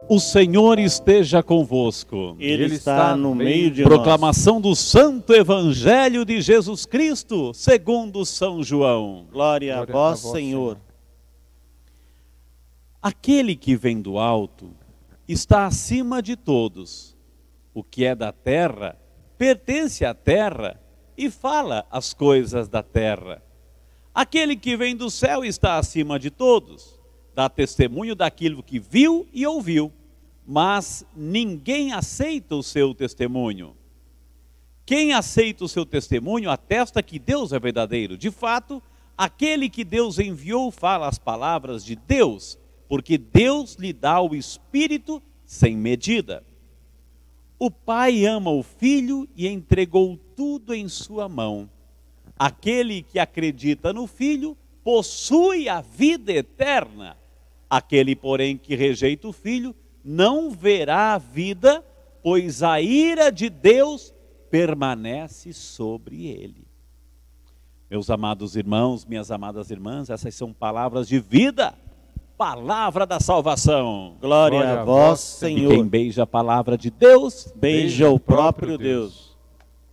O Senhor esteja convosco. Ele está no meio de nós. Proclamação do Santo Evangelho de Jesus Cristo, segundo São João. Glória a vós, Senhor. Aquele que vem do alto está acima de todos. O que é da terra pertence à terra e fala as coisas da terra. Aquele que vem do céu está acima de todos. Dá testemunho daquilo que viu e ouviu, mas ninguém aceita o seu testemunho. Quem aceita o seu testemunho atesta que Deus é verdadeiro. De fato, aquele que Deus enviou fala as palavras de Deus, porque Deus lhe dá o Espírito sem medida. O Pai ama o Filho e entregou tudo em sua mão. Aquele que acredita no Filho possui a vida eterna. Aquele, porém, que rejeita o Filho, não verá a vida, pois a ira de Deus permanece sobre ele. Meus amados irmãos, minhas amadas irmãs, essas são palavras de vida, palavra da salvação. Glória a vós, Senhor. E quem beija a palavra de Deus, beija o próprio Deus.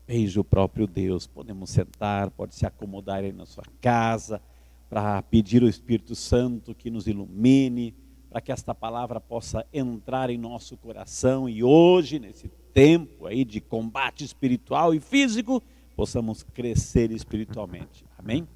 Beija o próprio Deus. Podemos sentar, pode se acomodar aí na sua casa, para pedir ao Espírito Santo que nos ilumine, para que esta palavra possa entrar em nosso coração e hoje, nesse tempo aí de combate espiritual e físico, possamos crescer espiritualmente. Amém?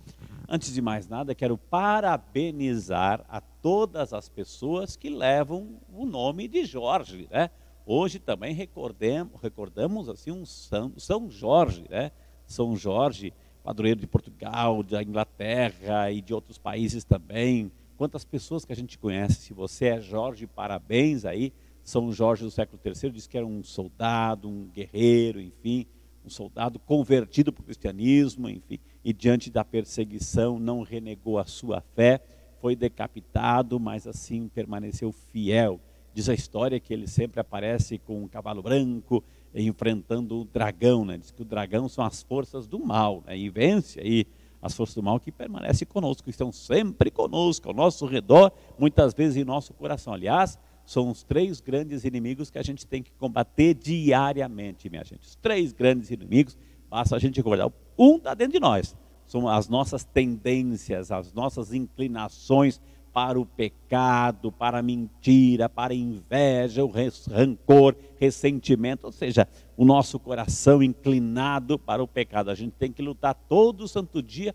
Antes de mais nada, quero parabenizar a todas as pessoas que levam o nome de Jorge, né? Hoje também recordamos assim São Jorge, né? São Jorge, padroeiro de Portugal, da Inglaterra e de outros países também. Quantas pessoas que a gente conhece. Se você é Jorge, parabéns aí. São Jorge do século III diz que era um soldado, um guerreiro, enfim, um soldado convertido para o cristianismo, enfim, e diante da perseguição não renegou a sua fé, foi decapitado, mas assim permaneceu fiel. Diz a história que ele sempre aparece com um cavalo branco, enfrentando o dragão, né? Diz que o dragão são as forças do mal, né? E vence aí as forças do mal que permanecem conosco, que estão sempre conosco, ao nosso redor, muitas vezes em nosso coração. Aliás, são os 3 grandes inimigos que a gente tem que combater diariamente, minha gente. Os 3 grandes inimigos, basta a gente recordar. Um está dentro de nós, são as nossas tendências, as nossas inclinações para o pecado, para a mentira, para a inveja, o rancor, ressentimento, ou seja, o nosso coração inclinado para o pecado. A gente tem que lutar todo santo dia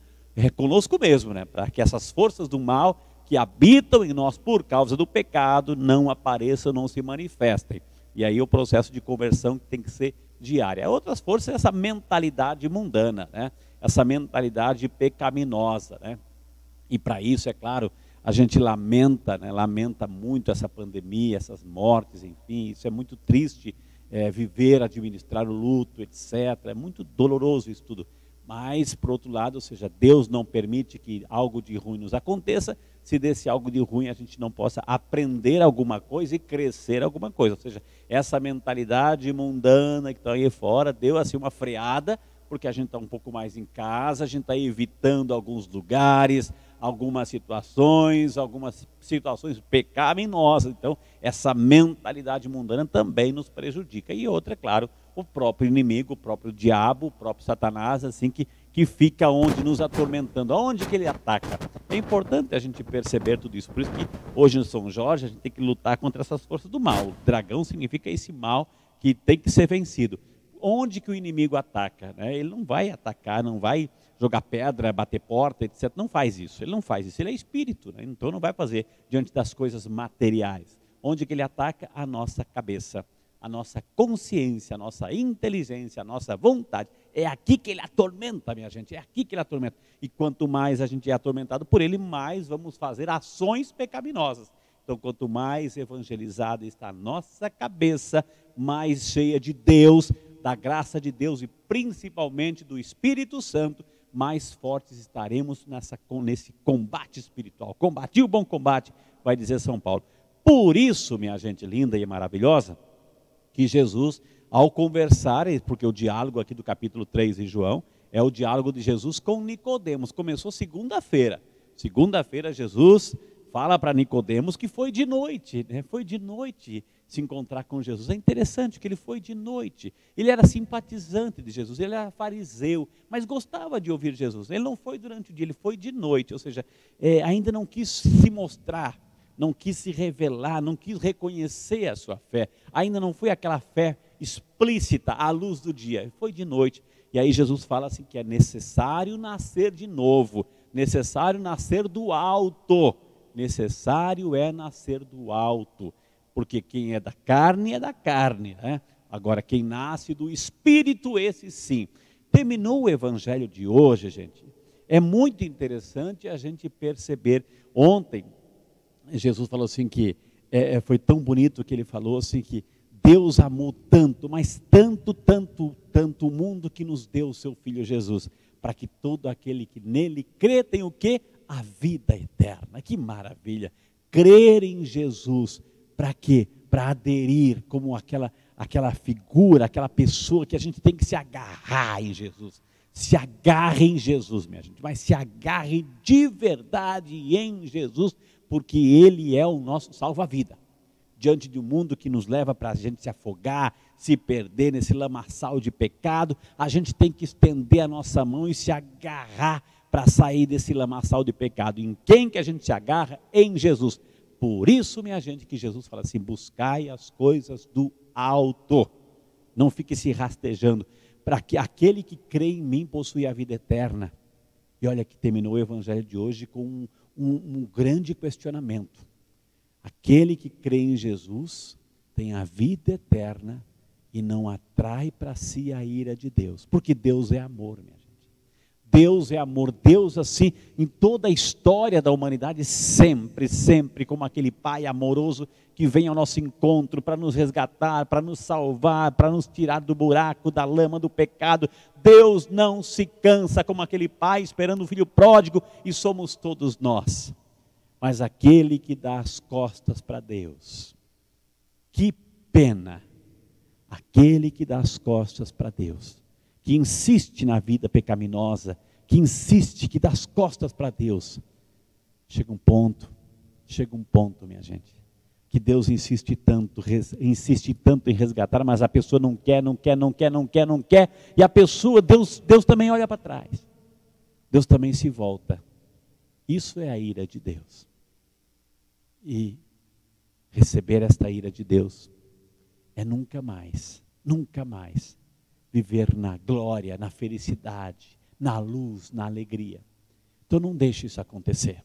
conosco mesmo, né? Para que essas forças do mal que habitam em nós por causa do pecado não apareçam, não se manifestem. E aí o processo de conversão tem que ser diário. Outras forças, essa mentalidade mundana, né? Essa mentalidade pecaminosa, né? E para isso, é claro, a gente lamenta, né? Lamenta muito essa pandemia, essas mortes, enfim, isso é muito triste, viver, administrar o luto, etc. É muito doloroso isso tudo. Mas, por outro lado, ou seja, Deus não permite que algo de ruim nos aconteça, se desse algo de ruim a gente não possa aprender alguma coisa e crescer alguma coisa. Ou seja, essa mentalidade mundana que está aí fora deu assim uma freada, porque a gente está um pouco mais em casa, a gente está evitando alguns lugares, algumas situações pecaminosas. Então, essa mentalidade mundana também nos prejudica. E outra, é claro, o próprio inimigo, o próprio diabo, o próprio Satanás, assim, que fica onde nos atormentando, aonde que ele ataca. É importante a gente perceber tudo isso. Por isso que hoje no São Jorge a gente tem que lutar contra essas forças do mal. O dragão significa esse mal que tem que ser vencido. Onde que o inimigo ataca, né? Ele não vai atacar, não vai jogar pedra, bater porta, etc. Não faz isso, ele não faz isso, ele é espírito, né? Então não vai fazer diante das coisas materiais. Onde que ele ataca? A nossa cabeça, a nossa consciência, a nossa inteligência, a nossa vontade. É aqui que ele atormenta, minha gente, é aqui que ele atormenta. E quanto mais a gente é atormentado por ele, mais vamos fazer ações pecaminosas. Então, quanto mais evangelizada está a nossa cabeça, mais cheia de Deus, da graça de Deus e principalmente do Espírito Santo, mais fortes estaremos nesse combate espiritual. Combati o bom combate, vai dizer São Paulo. Por isso, minha gente linda e maravilhosa, que Jesus, ao conversar, porque o diálogo aqui do capítulo 3 de João, é o diálogo de Jesus com Nicodemos. Começou segunda-feira. Segunda-feira, Jesus fala para Nicodemos que foi de noite, né? Foi de noite se encontrar com Jesus. É interessante que ele foi de noite. Ele era simpatizante de Jesus, ele era fariseu, mas gostava de ouvir Jesus. Ele não foi durante o dia, ele foi de noite, ou seja, ainda não quis se mostrar, não quis se revelar, não quis reconhecer a sua fé. Ainda não foi aquela fé explícita à luz do dia, foi de noite. E aí Jesus fala assim que é necessário nascer de novo, necessário nascer do alto. Necessário é nascer do alto, porque quem é da carne, né? Agora quem nasce do Espírito, esse sim. Terminou o evangelho de hoje, gente. É muito interessante a gente perceber. Ontem, Jesus falou assim que, foi tão bonito que ele falou assim que Deus amou tanto, mas tanto, tanto, tanto o mundo que nos deu o seu Filho Jesus, para que todo aquele que nele crê tenha o quê? A vida eterna. Que maravilha! Crer em Jesus, para quê? Para aderir como aquela figura, aquela pessoa que a gente tem que se agarrar em Jesus. Se agarre em Jesus, minha gente, mas se agarre de verdade em Jesus, porque Ele é o nosso salva-vida. Diante de um mundo que nos leva para a gente se afogar, se perder nesse lamaçal de pecado, a gente tem que estender a nossa mão e se agarrar para sair desse lamaçal de pecado. Em quem que a gente se agarra? Em Jesus. Por isso, minha gente, que Jesus fala assim, buscai as coisas do alto. Não fique se rastejando, para que aquele que crê em mim possui a vida eterna. E olha que terminou o evangelho de hoje com um grande questionamento. Aquele que crê em Jesus tem a vida eterna e não atrai para si a ira de Deus. Porque Deus é amor, minha gente. Deus é amor. Deus assim, em toda a história da humanidade, sempre, sempre, como aquele Pai amoroso que vem ao nosso encontro para nos resgatar, para nos salvar, para nos tirar do buraco, da lama, do pecado. Deus não se cansa como aquele Pai esperando o filho pródigo, e somos todos nós. Mas aquele que dá as costas para Deus, que pena, aquele que dá as costas para Deus, que insiste na vida pecaminosa, que insiste, que dá as costas para Deus, chega um ponto, minha gente, que Deus insiste tanto em resgatar, mas a pessoa não quer, e a pessoa, Deus também olha para trás, Deus também se volta. Isso é a ira de Deus. E receber esta ira de Deus é nunca mais viver na glória, na felicidade, na luz, na alegria. Então não deixe isso acontecer.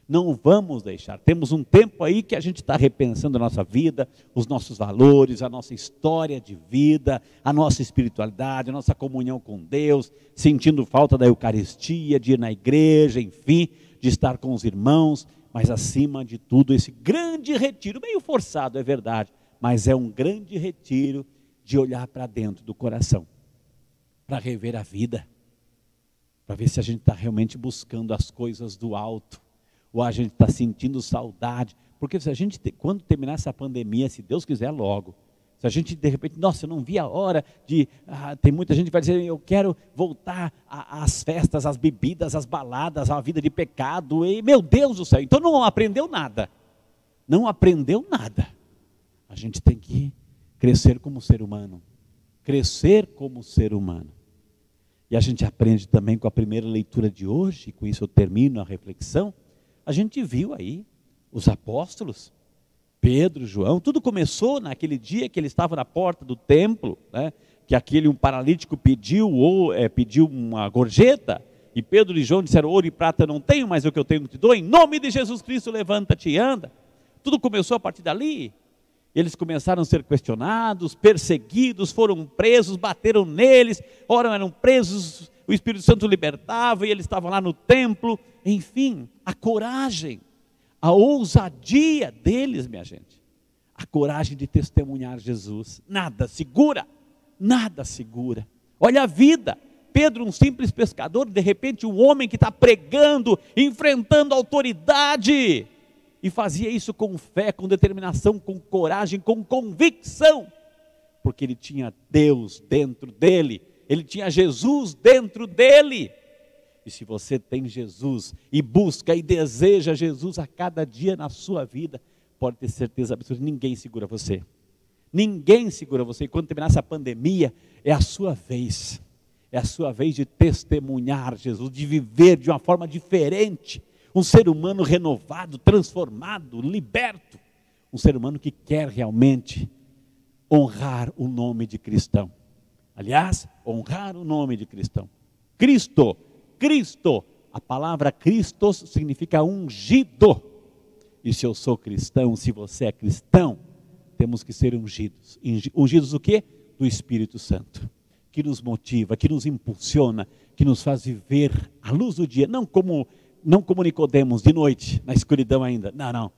Não vamos deixar. Temos um tempo aí que a gente está repensando a nossa vida, os nossos valores, a nossa história de vida, a nossa espiritualidade, a nossa comunhão com Deus, sentindo falta da Eucaristia, de ir na igreja, enfim, de estar com os irmãos, mas acima de tudo esse grande retiro, meio forçado, é verdade, mas é um grande retiro de olhar para dentro do coração, para rever a vida, para ver se a gente está realmente buscando as coisas do alto, ou a gente está sentindo saudade, porque se a gente, quando terminar essa pandemia, se Deus quiser logo, se a gente de repente, nossa, eu não vi a hora de, tem muita gente que vai dizer, eu quero voltar às festas, às bebidas, às baladas, à vida de pecado, e meu Deus do céu, então não aprendeu nada, a gente tem que crescer como ser humano, e a gente aprende também com a primeira leitura de hoje, e com isso eu termino a reflexão, a gente viu aí os apóstolos, Pedro, João, tudo começou naquele dia que ele estava na porta do templo, né? Que um paralítico pediu uma gorjeta, e Pedro e João disseram, ouro e prata eu não tenho, mas o que eu tenho te dou, em nome de Jesus Cristo levanta-te e anda. Tudo começou a partir dali. Eles começaram a ser questionados, perseguidos, foram presos, bateram neles, ora eram presos, o Espírito Santo libertava e eles estavam lá no templo, enfim, a coragem, a ousadia deles, minha gente, a coragem de testemunhar Jesus, nada segura, olha a vida, Pedro um simples pescador, de repente um homem que está pregando, enfrentando a autoridade, e fazia isso com fé, com determinação, com coragem, com convicção, porque ele tinha Deus dentro dele, ele tinha Jesus dentro dele, E se você tem Jesus e busca e deseja Jesus a cada dia na sua vida, pode ter certeza absoluta, ninguém segura você. Ninguém segura você. E quando terminar essa pandemia, é a sua vez. É a sua vez de testemunhar Jesus, de viver de uma forma diferente. Um ser humano renovado, transformado, liberto. Um ser humano que quer realmente honrar o nome de cristão. Aliás, honrar o nome de cristão. Cristo, a palavra Christos significa ungido. E se eu sou cristão, se você é cristão, temos que ser ungidos. Ungidos o quê? Do Espírito Santo. Que nos motiva, que nos impulsiona, que nos faz viver a luz do dia. Não como Nicodemos, de noite, na escuridão ainda. Não.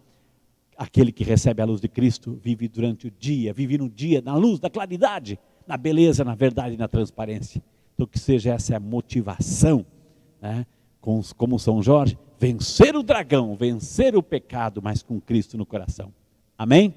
Aquele que recebe a luz de Cristo vive durante o dia, vive no dia, na luz da claridade, na beleza, na verdade e na transparência. Então que seja essa a motivação, né? Como São Jorge, vencer o dragão, vencer o pecado, mas com Cristo no coração. Amém?